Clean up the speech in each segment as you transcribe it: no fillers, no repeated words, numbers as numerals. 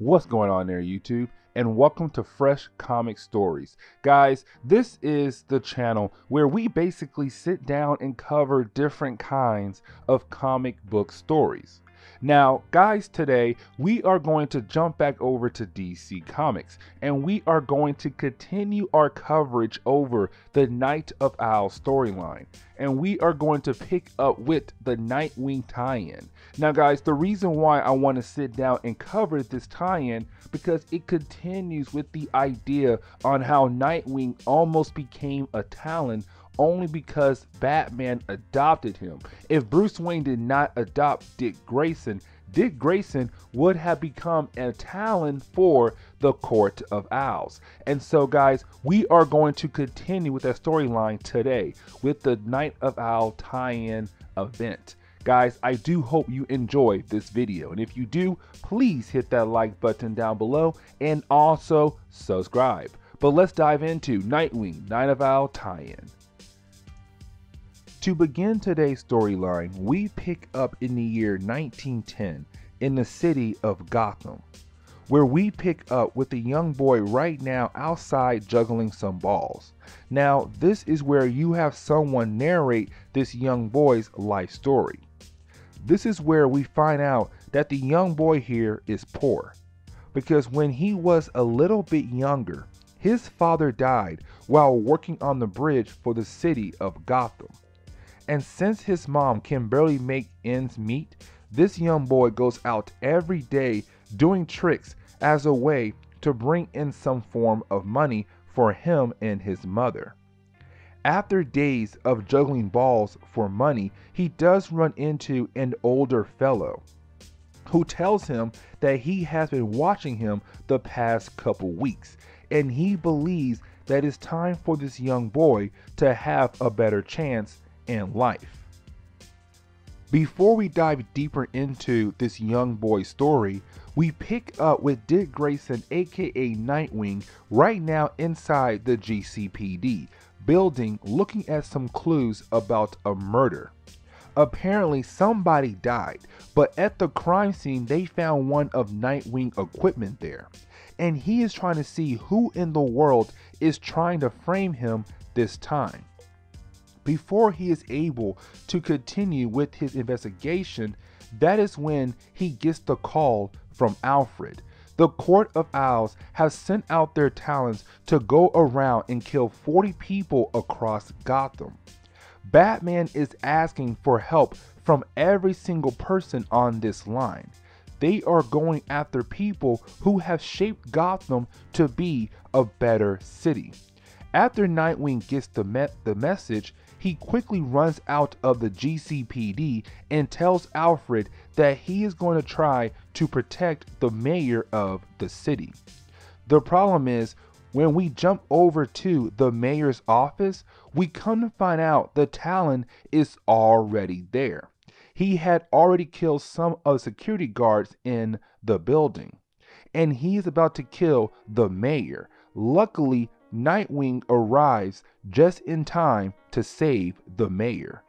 What's going on there, YouTube? And welcome to Fresh Comic Stories. Guys, this is the channel where we basically sit down and cover different kinds of comic book stories. Now, guys, today we are going to jump back over to DC Comics and we are going to continue our coverage over the Night of Owl storyline. And we are going to pick up with the Nightwing tie-in. Now, guys, the reason why I want to sit down and cover this tie-in because it continues with the idea on how Nightwing almost became a Talon only because Batman adopted him. If Bruce Wayne did not adopt Dick Grayson would have become a Talon for the Court of Owls. And so, guys, we are going to continue with that storyline today with the Night of Owl tie-in event. Guys, I do hope you enjoy this video, and if you do, please hit that like button down below and also subscribe. But let's dive into Nightwing Night of Owl tie-in. To begin today's storyline, we pick up in the year 1910 in the city of Gotham, where we pick up with a young boy right now outside juggling some balls. Now, this is where you have someone narrate this young boy's life story. This is where we find out that the young boy here is poor, because when he was a little bit younger, his father died while working on the bridge for the city of Gotham. And since his mom can barely make ends meet, this young boy goes out every day doing tricks as a way to bring in some form of money for him and his mother. After days of juggling balls for money, he does run into an older fellow who tells him that he has been watching him the past couple weeks, and he believes that it's time for this young boy to have a better chance in life. Before we dive deeper into this young boy's story, we pick up with Dick Grayson, aka Nightwing, right now inside the GCPD building looking at some clues about a murder. Apparently somebody died, but at the crime scene they found one of Nightwing equipment there, and he is trying to see who in the world is trying to frame him this time. Before he is able to continue with his investigation, that is when he gets the call from Alfred. The Court of Owls has sent out their talons to go around and kill 40 people across Gotham. Batman is asking for help from every single person on this line. They are going after people who have shaped Gotham to be a better city. After Nightwing gets the message, he quickly runs out of the GCPD and tells Alfred that he is going to try to protect the mayor of the city. The problem is, when we jump over to the mayor's office, we come to find out the Talon is already there. He had already killed some of the security guards in the building, and he is about to kill the mayor. Luckily, Nightwing arrives just in time to save the mayor.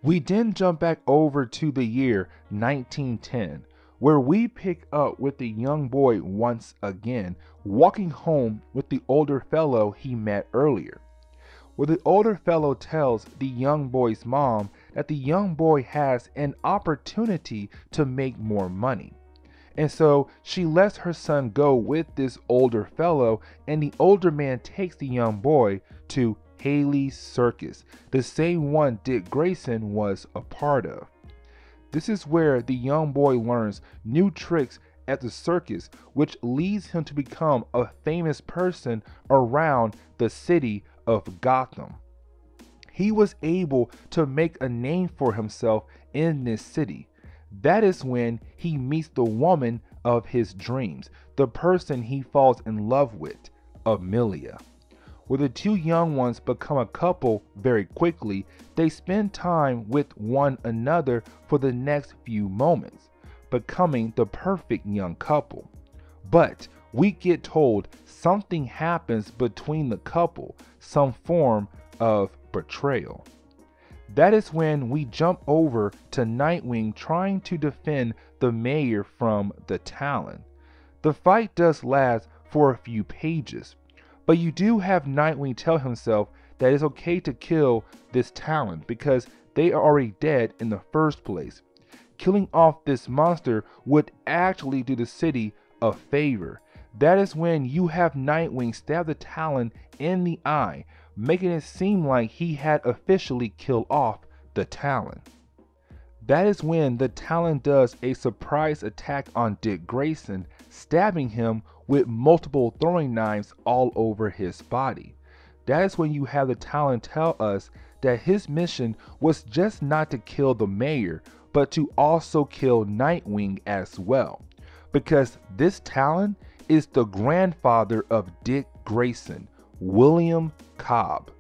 We then jump back over to the year 1910, where we pick up with the young boy once again, walking home with the older fellow he met earlier, where the older fellow tells the young boy's mom that the young boy has an opportunity to make more money. And so she lets her son go with this older fellow, and the older man takes the young boy to Haley's Circus, the same one Dick Grayson was a part of. This is where the young boy learns new tricks at the circus, which leads him to become a famous person around the city of Gotham. He was able to make a name for himself in this city. That is when he meets the woman of his dreams, the person he falls in love with, Amelia. Where the two young ones become a couple very quickly, they spend time with one another for the next few moments, becoming the perfect young couple. But we get told something happens between the couple, some form of betrayal. That is when we jump over to Nightwing trying to defend the mayor from the Talon. The fight does last for a few pages, but you do have Nightwing tell himself that it's okay to kill this Talon because they are already dead in the first place. Killing off this monster would actually do the city a favor. That is when you have Nightwing stab the Talon in the eye, making it seem like he had officially killed off the Talon. That is when the Talon does a surprise attack on Dick Grayson, stabbing him with multiple throwing knives all over his body. That is when you have the Talon tell us that his mission was just not to kill the mayor, but to also kill Nightwing as well. Because this Talon is the grandfather of Dick Grayson, William Cobb.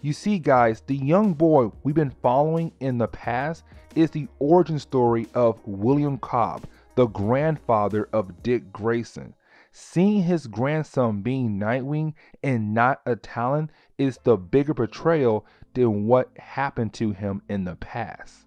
You see guys, the young boy we've been following in the past is the origin story of William Cobb, the grandfather of Dick Grayson. Seeing his grandson being Nightwing and not a Talon is the bigger betrayal than what happened to him in the past.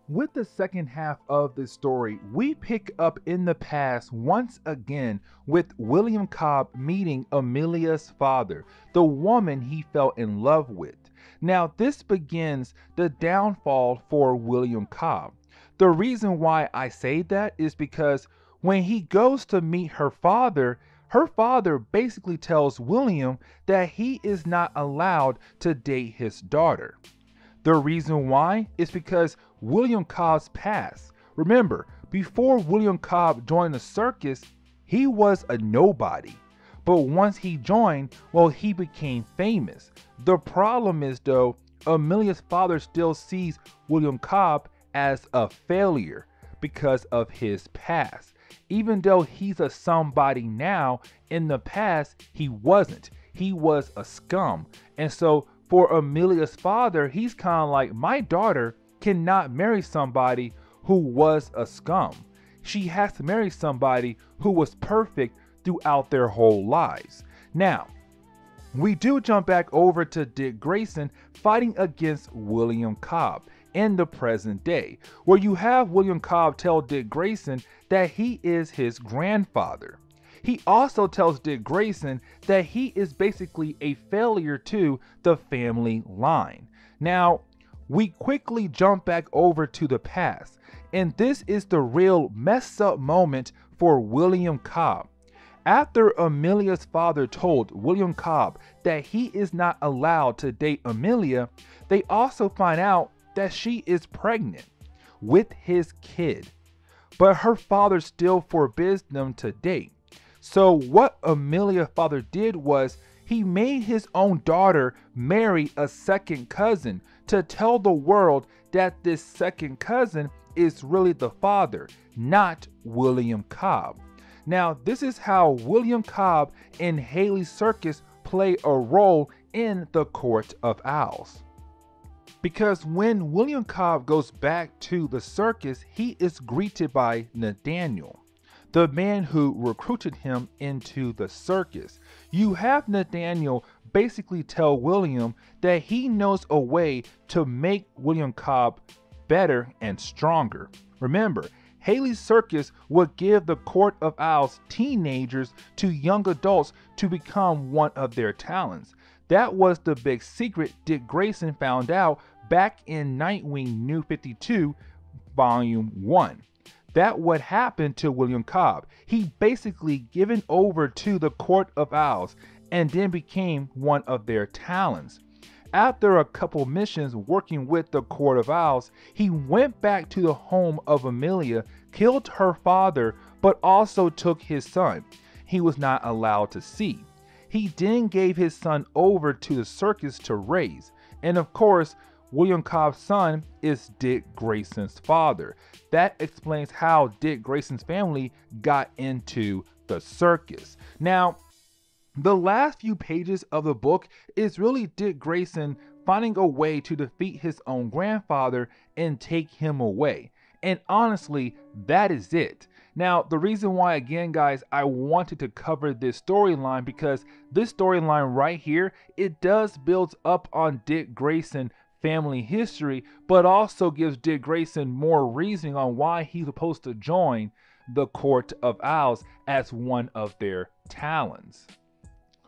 With the second half of this story, we pick up in the past once again with William Cobb meeting Amelia's father, the woman he fell in love with. Now this begins the downfall for William Cobb. The reason why I say that is because when he goes to meet her father basically tells William that he is not allowed to date his daughter. The reason why is because William Cobb's past. Remember, before William Cobb joined the circus, he was a nobody. But once he joined, well, he became famous. The problem is though, Amelia's father still sees William Cobb as a failure because of his past. Even though he's a somebody now, in the past, he wasn't. He was a scum. And so for Amelia's father, he's kind of like, my daughter cannot marry somebody who was a scum. She has to marry somebody who was perfect throughout their whole lives. Now, we do jump back over to Dick Grayson fighting against William Cobb in the present day, where you have William Cobb tell Dick Grayson that he is his grandfather. He also tells Dick Grayson that he is basically a failure to the family line. Now, we quickly jump back over to the past, and this is the real messed up moment for William Cobb. After Amelia's father told William Cobb that he is not allowed to date Amelia, they also find out that she is pregnant with his kid, but her father still forbids them to date. So what Amelia's father did was he made his own daughter marry a second cousin to tell the world that this second cousin is really the father, not William Cobb. Now, this is how William Cobb and Haley's circus play a role in the Court of Owls. Because when William Cobb goes back to the circus, he is greeted by Nathaniel, the man who recruited him into the circus. You have Nathaniel basically tell William that he knows a way to make William Cobb better and stronger. Remember, Haley's circus would give the Court of Owls teenagers to young adults to become one of their talents. That was the big secret Dick Grayson found out back in Nightwing New 52 Volume 1. That what happened to William Cobb. He basically given over to the Court of Owls and then became one of their talents. After a couple missions working with the Court of Owls, he went back to the home of Amelia, killed her father, but also took his son. He was not allowed to see. He then gave his son over to the circus to raise. And of course, William Cobb's son is Dick Grayson's father. That explains how Dick Grayson's family got into the circus. Now, the last few pages of the book is really Dick Grayson finding a way to defeat his own grandfather and take him away. And honestly, that is it. Now, the reason why, again, guys, I wanted to cover this storyline because this storyline right here, it does build up on Dick Grayson family history, but also gives Dick Grayson more reasoning on why he's supposed to join the Court of Owls as one of their talons.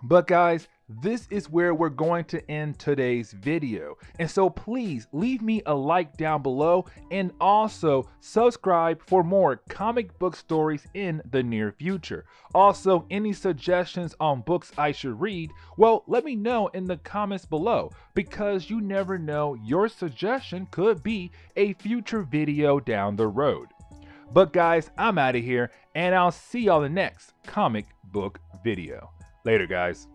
But guys, this is where we're going to end today's video. And so please leave me a like down below and also subscribe for more comic book stories in the near future. Also, any suggestions on books I should read, well, let me know in the comments below, because you never know, your suggestion could be a future video down the road. But guys, I'm out of here, and I'll see y'all in the next comic book video. Later, guys.